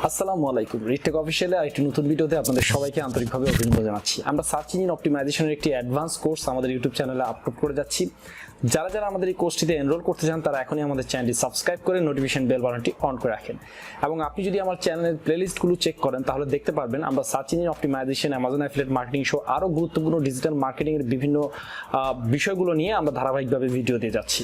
আসসালামু আলাইকুম। RedTechofficial একটি নতুন ভিডিওতে আপনাদের সবাইকে আন্তরিকভাবে অভিনন্দন জানাচ্ছি। আমরা সার্চ ইঞ্জিন অপটিমাইজেশনের একটি অ্যাডভান্স কোর্স আমাদের ইউটিউব চ্যানেলে আপলোড করে যাচ্ছি। যারা আমাদের এই কোর্সটিতে এনরোল করতে চান তারা এখনই আমাদের চ্যানেলটি সাবস্ক্রাইব করে নোটিফিকেশন বেল বাটনটি অন করে রাখেন। এবং আপনি যদি আমার চ্যানেলের প্লেলিস্টগুলো চেক করেন তাহলে দেখতে পারবেন আমরা search engine optimisation, Amazon affiliate marketing সহ আরও গুরুত্বপূর্ণ ডিজিটাল মার্কেটিংয়ের বিভিন্ন বিষয়গুলো নিয়ে আমরা ধারাবাহিকভাবে ভিডিও দিয়ে যাচ্ছি।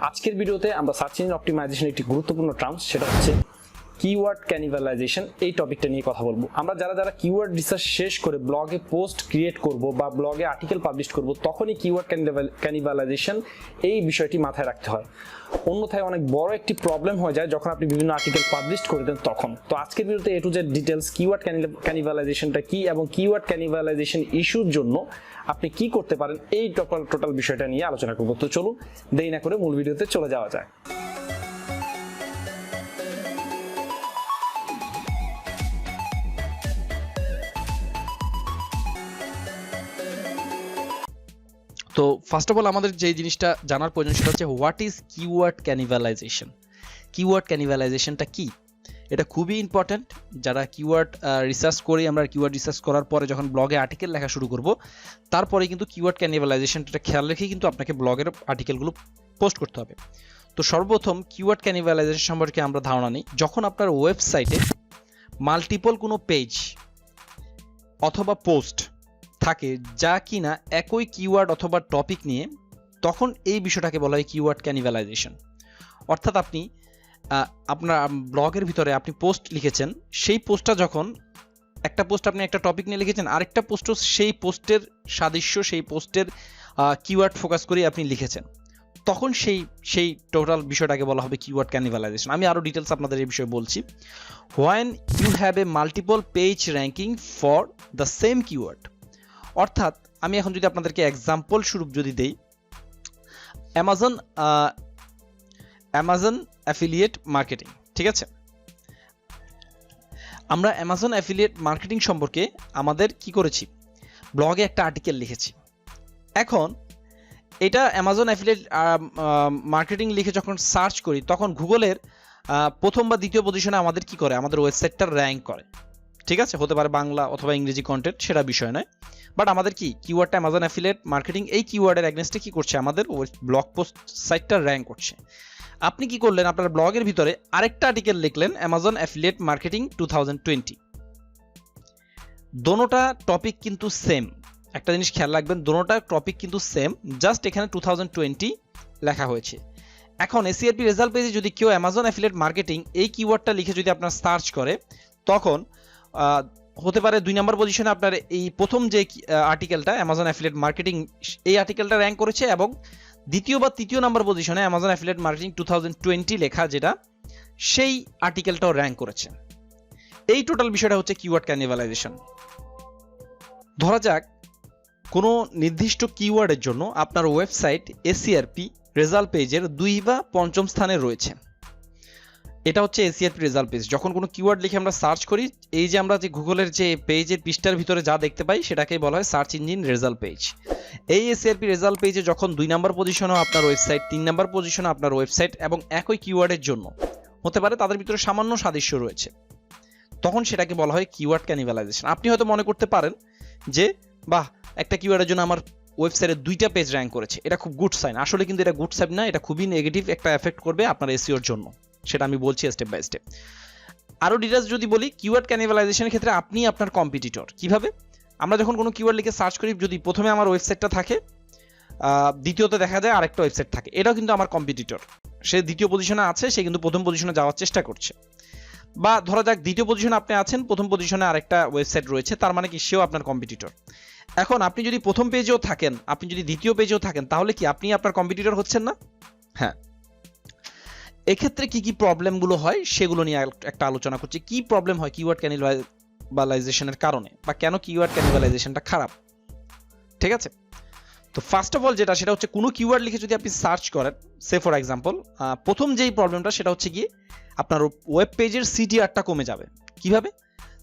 আজকের ভিডিওতে আমরা সার্চ ইঞ্জিন অপটিমাইজেশনের একটি গুরুত্বপূর্ণ টার্মস, সেটা হচ্ছে কিওয়ার্ড ক্যানিভালাইজেশন, এই টপিকটা নিয়ে কথা বলবো। আমরা যারা কিওয়ার্ড রিসার্চ শেষ করে ব্লগে পোস্ট ক্রিয়েট করব বা ব্লগে আর্টিকেল পাবলিশ করব, তখনই কিওয়ার্ড ক্যানিভালাইজেশন এই বিষয়টি মাথায় রাখতে হয়। অন্যথায় অনেক বড় একটি প্রবলেম হয়ে যায় যখন আপনি বিভিন্ন আর্টিকেল পাবলিশ করে দেন তখন। তো আজকের ভিডিওতে এ টু জেড ডিটেলস কিওয়ার্ড ক্যানিভালাইজেশনটা কি এবং কিওয়ার্ড ক্যানিভালাইজেশন ইস্যুর জন্য আপনি কি করতে পারেন, এই টোটাল বিষয়টা নিয়ে আলোচনা করব। তো চলুন দেরি না করে মূল ভিডিওতে চলে যাওয়া যায়। তো ফার্স্ট অফ অল আমাদের যে জিনিসটা জানার প্রয়োজন সেটা হচ্ছে হোয়াট ইজ কিওয়ার্ড ক্যানিভালাইজেশন। কিওয়ার্ড ক্যানিভালাইজেশনটা কি, এটা খুবই ইম্পর্ট্যান্ট। যারা কিওয়ার্ড রিসার্চ করি, আমরা কিওয়ার্ড রিসার্চ করার পরে যখন ব্লগে আর্টিকেল লেখা শুরু করব, তারপরে কিন্তু কিওয়ার্ড ক্যানিভালাইজেশনটা খেয়াল রেখে কিন্তু আপনাকে ব্লগের আর্টিকেলগুলো পোস্ট করতে হবে। তো সর্বপ্রথম কিওয়ার্ড ক্যানিভালাইজেশন সম্পর্কে আমরা ধারণা নিই। যখন আপনার ওয়েবসাইটে মাল্টিপল কোনো পেজ অথবা পোস্ট থাকে যা কিনা একই কিওয়ার্ড অথবা টপিক নিয়ে, তখন এই বিষয়টাকে বলা হয় কিওয়ার্ড ক্যানিভালাইজেশন। অর্থাৎ আপনি আপনার ব্লগের ভিতরে আপনি পোস্ট লিখেছেন, সেই পোস্টটা যখন একটা পোস্ট আপনি একটা টপিক নিয়ে লিখেছেন, আরেকটা পোস্টও সেই পোস্টের সাদৃশ্য, সেই পোস্টের কিওয়ার্ড ফোকাস করে আপনি লিখেছেন, তখন সেই টোটাল বিষয়টাকে বলা হবে কিওয়ার্ড ক্যানিভালাইজেশন। আমি আরও ডিটেলস আপনাদের এই বিষয়ে বলছি। When you have a multiple page ranking for the same keyword. অর্থাৎ আমি এখন যদি আপনাদেরকে এক্সাম্পল স্বরূপ যদি দেই, অ্যামাজন অ্যাফিলিয়েট মার্কেটিং, ঠিক আছে? আমরা অ্যামাজন অ্যাফিলিয়েট মার্কেটিং সম্পর্কে আমাদের কি করেছি, ব্লগে একটা আর্টিকেল লিখেছি। এখন এটা অ্যামাজন অ্যাফিলিয়েট মার্কেটিং লিখে যখন সার্চ করি, তখন গুগলের প্রথম বা দ্বিতীয় পজিশনে আমাদের কি করে, আমাদের ওয়েবসাইটটা র্যাঙ্ক করে, ঠিক আছে? হতে পারে বাংলা অথবা ইংরেজি কন্টেন্ট, সেটা বিষয় নয়। বাট আমাদের কি কিওয়ার্ডটা অ্যামাজন অ্যাফিলিয়েট মার্কেটিং, এই কিওয়ার্ডের অ্যাগেনস্টে কি করছে, আমাদের ব্লগ পোস্ট সাইটটা র্যাঙ্ক করছে। আপনি কি করলেন, আপনার ব্লগের ভিতরে আরেকটা আর্টিকেল লিখলেন অ্যামাজন অ্যাফিলিয়েট মার্কেটিং 2020। দোনোটা টপিক কিন্তু সেম, একটা জিনিস খেয়াল রাখবেন, দোনোটা টপিক কিন্তু সেম, জাস্ট এখানে 2020 লেখা হয়েছে। এখন এসইআরপি রেজাল্ট পেজে যদি কেউ অ্যামাজন অ্যাফিলিয়েট মার্কেটিং এই কিওয়ার্ডটা লিখে যদি আপনার সার্চ করে, তখন হতে পারে 2 নম্বর পজিশনে আপনার এই প্রথম যে আর্টিকেলটা অ্যামাজন অ্যাফিলিয়েট মার্কেটিং, এই আর্টিকেলটা র্যাঙ্ক করেছে, এবং দ্বিতীয় বা তৃতীয় নম্বর পজিশনে অ্যামাজন অ্যাফিলিয়েট মার্কেটিং 2020 লেখা যেটা, সেই আর্টিকেলটাও র্যাঙ্ক করেছে। এই টোটাল বিষয়টা হচ্ছে কিওয়ার্ড ক্যানিভালাইজেশন। ধরা যাক কোনো নির্দিষ্ট কিওয়ার্ডের জন্য আপনার ওয়েবসাইট এসইআরপি রেজাল্ট পেজের 2 বা 5ম স্থানে রয়েছে। এটা হচ্ছে এসইআরপি রেজাল্ট পেজ। যখন কোনো কিওয়ার্ড লিখে আমরা সার্চ করি, এই যে আমরা যে গুগলের যে পেজের পৃষ্ঠার ভিতরে যা দেখতে পাই সেটাকেই বলা হয় সার্চ ইঞ্জিন রেজাল্ট পেজ। এই এসইআরপি রেজাল্ট পেজে যখন 2 নম্বর পজিশনেও আপনার ওয়েবসাইট, 3 নম্বর পজিশনে আপনার ওয়েবসাইট, এবং একই কিওয়ার্ডের জন্য হতে পারে তাদের ভিতরে সামান্য সাদৃশ্য রয়েছে, তখন সেটাকে বলা হয় কিওয়ার্ড ক্যানিভালাইজেশন। আপনি হয়তো মনে করতে পারেন যে বাহ, একটা কিওয়ার্ডের জন্য আমার ওয়েবসাইটে 2টা পেজ র্যাঙ্ক করেছে, এটা খুব গুড সাইন। আসলে কিন্তু এটা গুড সাইন না, এটা খুবই নেগেটিভ একটা এফেক্ট করবে আপনার এসইওর জন্য। সেটা আমি বলছি স্টেপ বাই স্টেপ। আরও ডিটেলস যদি বলি, কিওয়ার্ড ক্যানিভালাইজেশনের ক্ষেত্রে আপনি আপনার কম্পিটিটর কিভাবে, আমরা যখন কোনো কিওয়ার্ড লিখে সার্চ করি, যদি প্রথমে আমার ওয়েবসাইটটা থাকে, দ্বিতীয়তে দেখা যায় আরেকটা ওয়েবসাইট থাকে, এটাও কিন্তু আমার কম্পিটিটর। সে দ্বিতীয় পজিশনে আছে, সে কিন্তু প্রথম পজিশনে যাওয়ার চেষ্টা করছে। বা ধরা যাক দ্বিতীয় পজিশনে আপনি আছেন, প্রথম পজিশনে আরেকটা ওয়েবসাইট রয়েছে, তার মানে কি সেও আপনার কম্পিটিটর। এখন আপনি যদি প্রথম পেজেও থাকেন, আপনি যদি দ্বিতীয় পেজেও থাকেন, তাহলে কি আপনি আপনার কম্পিটিটর হচ্ছেন না? হ্যাঁ। এক্ষেত্রে কি কি প্রবলেমগুলো হয় সেগুলো নিয়ে একটা আলোচনা করছি। কি প্রবলেম হয় কিওয়ার্ড ক্যানিভালাইজেশনের কারণে, বা কেন কিওয়ার্ড ক্যানিভালাইজেশনটা খারাপ, ঠিক আছে? তো ফার্স্ট অফ অল সেটা হচ্ছে কোনো কিওয়ার্ড লিখে যদি আপনি সার্চ করেন, সে ফর এক্সাম্পল, প্রথম যেই প্রবলেমটা সেটা হচ্ছে গিয়ে আপনার ওয়েব পেজের সিটিআরটা কমে যাবে। কিভাবে?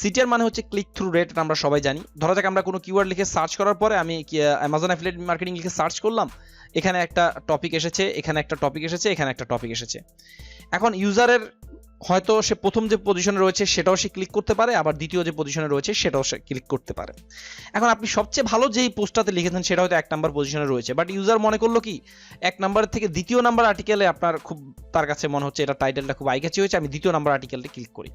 সিটিআর মানে হচ্ছে ক্লিক থ্রু রেট, আমরা সবাই জানি। ধরা যাক আমরা কোনো কিওয়ার্ড লিখে সার্চ করার পরে, আমি অ্যামাজন অ্যাফিলিয়েট মার্কেটিং লিখে সার্চ করলাম, এখানে একটা টপিক এসেছে, এখানে একটা টপিক এসেছে, এখানে একটা টপিক এসেছে। এখন ইউজারের হয়তো সে প্রথম যে পজিশনে রয়েছে সেটাও সে ক্লিক করতে পারে, আবার দ্বিতীয় যে পজিশনে রয়েছে সেটাও সে ক্লিক করতে পারে। এখন আপনি সবচেয়ে ভালো যেই পোস্টটাতে লিখেছেন সেটা হয়তো 1 নাম্বার পজিশনে রয়েছে, বাট ইউজার মনে করলো কি 1 নাম্বারের থেকে দ্বিতীয় নাম্বার আর্টিকেলে আপনার খুব, তার কাছে মনে হচ্ছে এটা টাইটেলটা খুব আইক্যাচি হয়েছে, আমি দ্বিতীয় নাম্বার আর্টিকেলটা ক্লিক করি।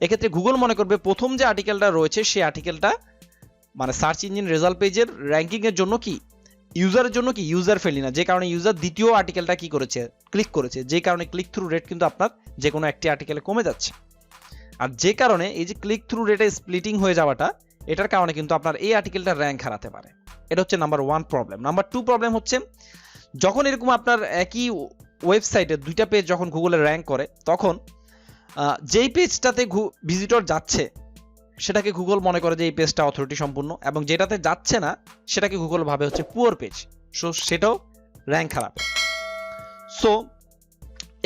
এক্ষেত্রে গুগল মনে করবে প্রথম যে আর্টিকেলটা রয়েছে সেই আর্টিকেলটা মানে সার্চ ইঞ্জিন রেজাল্ট পেজের র্যাঙ্কিং এর জন্য কি ইউজারের জন্য কি ইউজার ফ্রেন্ডলি না, যে কারণে ইউজার দ্বিতীয় আর্টিকেলটা কি করেছে ক্লিক করেছে, যে কারণে ক্লিক থ্রু রেট কিন্তু আপনার যে কোনো একটি আর্টিকেলে কমে যাচ্ছে। আর যে কারণে এই যে ক্লিক থ্রু রেটে স্প্লিটিং হয়ে যাওয়াটা, এটার কারণে কিন্তু আপনার এই আর্টিকেলটার র্যাঙ্ক হারাতে পারে। এটা হচ্ছে নাম্বার 1 প্রবলেম। নাম্বার 2 প্রবলেম হচ্ছে যখন এরকম আপনার একই ওয়েবসাইটে দুইটা পেজ যখন গুগলে র্যাঙ্ক করে, তখন যেই পেজটাতে ভিজিটর যাচ্ছে সেটাকে গুগল মনে করে যে এই পেজটা অথরিটি সম্পূর্ণ, এবং যেটাতে যাচ্ছে না সেটাকে গুগল ভাবে হচ্ছে পুয়ার পেজ, সো সেটাও র্যাঙ্ক খারাপ। সো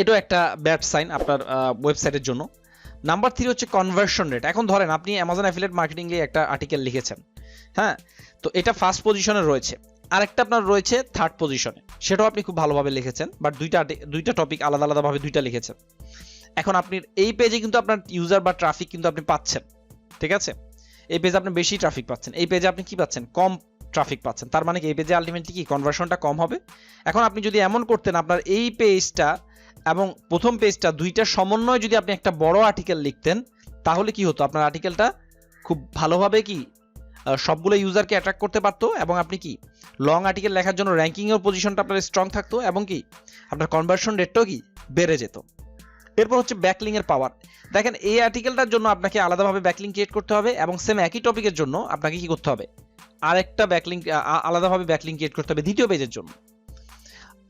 এটাও একটা ব্যাড সাইন আপনার ওয়েবসাইটের জন্য। নাম্বার 3 হচ্ছে কনভার্সন রেট। এখন ধরেন আপনি অ্যামাজন অ্যাফিলিয়েট মার্কেটিং এ একটা আর্টিকেল লিখেছেন, হ্যাঁ, তো এটা ফার্স্ট পজিশনে রয়েছে, আরেকটা আপনার রয়েছে থার্ড পজিশনে, সেটাও আপনি খুব ভালোভাবে লিখেছেন, বাট দুইটা টপিক আলাদা আলাদাভাবে দুইটা লিখেছেন। এখন আপনি এই পেজে কিন্তু আপনার ইউজার বা ট্রাফিক কিন্তু আপনি পাচ্ছেন, ঠিক আছে, এই পেজে আপনি বেশি ট্রাফিক পাচ্ছেন, এই পেজে আপনি কি পাচ্ছেন কম ট্রাফিক পাচ্ছেন, তার মানে কি এই পেজে আলটিমেটলি কি কনভার্সনটা কম হবে। এখন আপনি যদি এমন করতেন আপনার এই পেজটা এবং প্রথম পেজটা দুইটার সমন্বয়ে যদি আপনি একটা বড় আর্টিকেল লিখতেন, তাহলে কি হতো আপনার আর্টিকেলটা খুব ভালোভাবে কি সবগুলো ইউজারকে অ্যাট্রাক্ট করতে পারতো, এবং আপনি কি লং আর্টিকেল লেখার জন্য র্যাঙ্কিং এর পজিশনটা আপনার স্ট্রং থাকতো, এবং কি আপনার কনভার্সন রেটটাও কি বেড়ে যেত। এরপর হচ্ছে ব্যাকলিং এর পাওয়ার। দেখেন এই আর্টিকেলটার জন্য আপনাকে আলাদাভাবে ব্যাকলিং ক্রিয়েট করতে হবে, এবং সেম একই টপিকের জন্য আপনাকে কি করতে হবে আরেকটা ব্যাকলিং আলাদাভাবে ব্যাকলিং ক্রিয়েট করতে হবে দ্বিতীয় পেজের জন্য।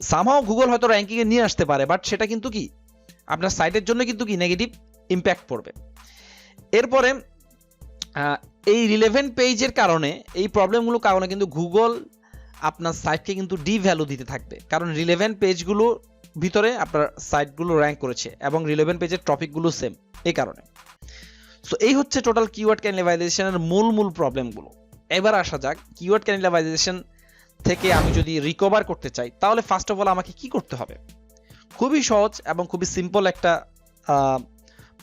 সামহাও গুগল হয়তো র্যাঙ্কিং এ নিয়ে আসতে পারে, বাট সেটা কিন্তু কি আপনার সাইটের জন্য কিন্তু কি নেগেটিভ ইম্প্যাক্ট পড়বে। এরপরে এই রিলেভেন্ট পেজের কারণে, এই প্রবলেমগুলোর কারণে কিন্তু গুগল আপনার সাইটকে কিন্তু ডি ভ্যালু দিতে থাকবে, কারণ রিলেভেন্ট পেজগুলো ভিতরে আপনার সাইটগুলো র্যাঙ্ক করেছে এবং রিলেভেন্ট পেজের টপিকগুলো সেম, এই কারণে। সো এই হচ্ছে টোটাল কিওয়ার্ড ক্যানিবালাইজেশনের মূল প্রবলেমগুলো। এবার আসা যাক কিওয়ার্ড ক্যানিবালাইজেশন থেকে আমি যদি রিকভার করতে চাই, তাহলে ফার্স্ট অফ অল আমাকে কি করতে হবে? খুবই সহজ এবং খুবই সিম্পল একটা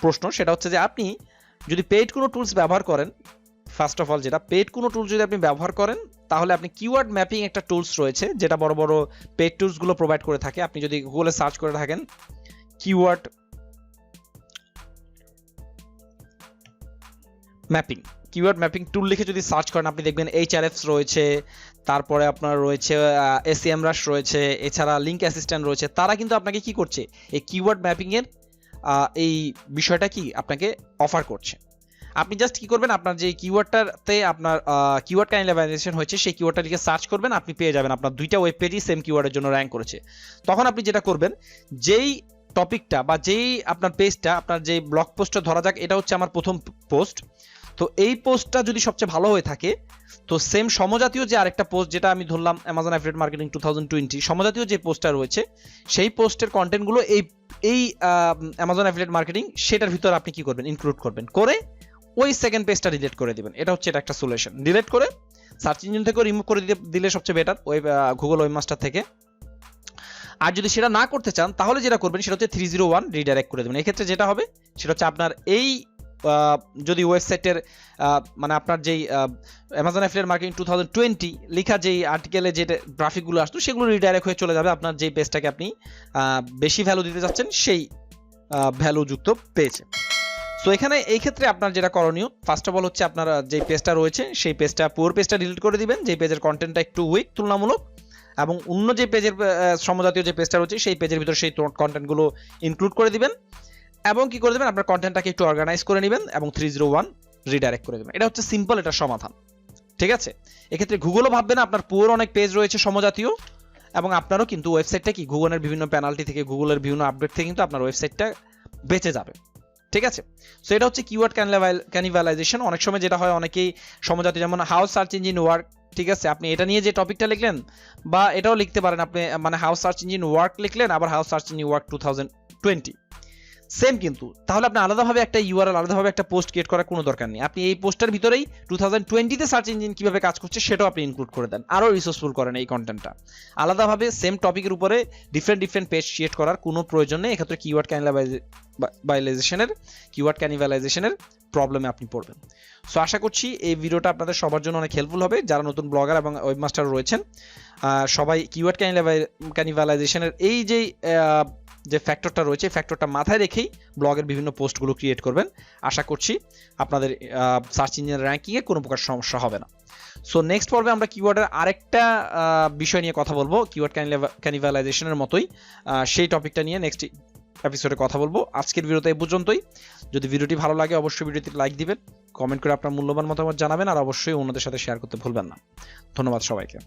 প্রশ্ন, সেটা হচ্ছে যে আপনি যদি পেইড কোনো টুলস ব্যবহার করেন, ফার্স্ট অফ অল যেটা পেইড কোনো টুলস যদি আপনি ব্যবহার করেন, তাহলে আপনি কিওয়ার্ড ম্যাপিং একটা টুলস রয়েছে যেটা বড় বড় পেইড টুলসগুলো প্রোভাইড করে থাকে। আপনি যদি গুগলে সার্চ করে থাকেন কিওয়ার্ড ম্যাপিং টুল লিখে যদি সার্চ করেন, আপনি দেখবেন HRFs রয়েছে, তারপরে আপনার রয়েছে SEMrush রয়েছে, এছাড়া লিঙ্ক অ্যাসিস্ট্যান্ট রয়েছে। তারা কিন্তু আপনাকে কি করছে এই কিওয়ার্ড ম্যাপিং এর এই বিষয়টা কি আপনাকে অফার করছে। আপনি জাস্ট কি করবেন, আপনার যে কিওয়ার্ডটাতে আপনার কিওয়ার্ড ক্যানিবালাইজেশন হয়েছে সেই কিওয়ার্ডটা লিখে সার্চ করবেন, আপনি পেয়ে যাবেন আপনার দুইটা ওয়েব পেজই সেম কিওয়ার্ডের জন্য র্যাঙ্ক করেছে। তখন আপনি যেটা করবেন, যেই টপিকটা বা যেই আপনার পেজটা, আপনার যে ব্লগ পোস্টটা ধরা যাক এটা হচ্ছে আমার প্রথম পোস্ট, তো এই পোস্টটা যদি সবচেয়ে ভালো হয়ে থাকে, তো সেম সমজাতীয় যে আরেকটা পোস্ট যেটা আমি ধরলাম অ্যামাজন অ্যাফিলিয়েট মার্কেটিং 2020, সমজাতীয় যে পোস্টটা রয়েছে সেই পোস্টের কন্টেন্টগুলো এই অ্যামাজন অ্যাফিলিয়েট মার্কেটিং সেটার ভিতরে আপনি কি করবেন ইনক্লুড করবেন, করে ওই সেকেন্ড পেজটা ডিলিট করে দিবেন। এটা হচ্ছে একটা সলিউশন। ডিলিট করে সার্চ ইঞ্জিন থেকে রিমুভ করে দিলে সবচেয়ে বেটার, গুগল ওয়েবমাস্টার থেকে। আর যদি সেটা না করতে চান তাহলে যেটা করবেন সেটা হচ্ছে 301 রিডাইরেক্ট করে দেবেন। এক্ষেত্রে যেটা হবে সেটা হচ্ছে আপনার এই যদি ওয়েবসাইটের মানে আপনার যেই অ্যামাজন অ্যাফিলিয়েট মার্কেটিং 2020 লেখা যেই আর্টিকেলে যে ট্রাফিকগুলো আসতো সেগুলো রিডাইরেক্ট হয়ে চলে যাবে আপনার যেই পেজটাকে আপনি বেশি ভ্যালু দিতে যাচ্ছেন সেই ভ্যালুযুক্ত পেজে। সো এখানে এই ক্ষেত্রে আপনার যেটা করণীয়, ফার্স্ট অফ অল হচ্ছে আপনার যে পেজটা রয়েছে সেই পেজটা পুরো পেজটা ডিলিট করে দিবেন, যে পেজের কন্টেন্টটা একটু উইক তুলনামূলক, এবং অন্য যে পেজের সমজাতীয় যে পেজটা রয়েছে সেই পেজের ভিতরে সেই কন্টেন্টগুলো ইনক্লুড করে দিবেন, এবং কি করে দেবেন আপনার কন্টেন্টটাকে একটু অর্গানাইজ করে নেবেন এবং 301 রিডাইরেক্ট করে দেবেন। এটা হচ্ছে সিম্পল, এটা সমাধান, ঠিক আছে। এক্ষেত্রে গুগলও ভাববে না আপনার পুরো অনেক পেজ রয়েছে সমজাতীয়, এবং আপনারও কিন্তু ওয়েবসাইটটা কি গুগলের বিভিন্ন পেনাল্টি থেকে, গুগলের বিভিন্ন আপডেট থেকে কিন্তু আপনার ওয়েবসাইটটা বেঁচে যাবে, ঠিক আছে। সো এটা হচ্ছে কিওয়ার্ড ক্যানিবালাইজেশন। অনেক সময় যেটা হয়, অনেকেই সমজাতীয়, যেমন হাউ সার্চ ইঞ্জিন ওয়ার্ক, ঠিক আছে, আপনি এটা নিয়ে যে টপিকটা লিখলেন, বা এটাও লিখতে পারেন আপনি, মানে হাউ সার্চ ইঞ্জিন ওয়ার্ক লিখলেন, আবার how search engine work 2020, same কিন্তু, তাহলে আপনি আলাদাভাবে একটা ইউআরএল আলাদাভাবে একটা পোস্ট ক্রিয়েট করার কোনো দরকার নেই। আপনি এই পোস্টের ভিতরেই 2020-তে সার্চ ইঞ্জিন কিভাবে কাজ করছে সেটাও আপনি ইনক্লুড করে দেন, আরও রিসোর্সফুল করেন এই কন্টেন্টটা। আলাদাভাবে সেম টপিকের উপরে ডিফারেন্ট পেজ ক্রিয়েট করার কোনো প্রয়োজন নেই। এক্ষেত্রে কিওয়ার্ড ক্যানিভালাইজেশনের প্রবলেমে আপনি পড়বেন। সো আশা করছি এই ভিডিওটা আপনাদের সবার জন্য অনেক হেল্পফুল হবে। যারা নতুন ব্লগার এবং ওয়েবমাস্টার রয়েছেন সবাই কিওয়ার্ড ক্যানিভালাইজেশনের এই যে ফ্যাক্টরটা রয়েছে ফ্যাক্টরটা মাথায় রেখেই ব্লগের বিভিন্ন পোস্টগুলো ক্রিয়েট করবেন। আশা করছি আপনাদের সার্চ ইঞ্জিন র্যাঙ্কিংয়ে কোনো প্রকার সমস্যা হবে না। সো নেক্সট পর্বে আমরা কিওয়ার্ডের আরেকটা বিষয় নিয়ে কথা বলবো, কিওয়ার্ড ক্যানিভালাইজেশনের মতোই সেই টপিকটা নিয়ে নেক্সট এপিসোডে কথা বলবো। আজকের ভিডিওতে এই পর্যন্তই। যদি ভিডিওটি ভালো লাগে অবশ্যই ভিডিওতে লাইক দিবেন, কমেন্ট করে আপনার মূল্যবান মতামত জানাবেন, আর অবশ্যই অন্যদের সাথে শেয়ার করতে ভুলবেন না। ধন্যবাদ সবাইকে।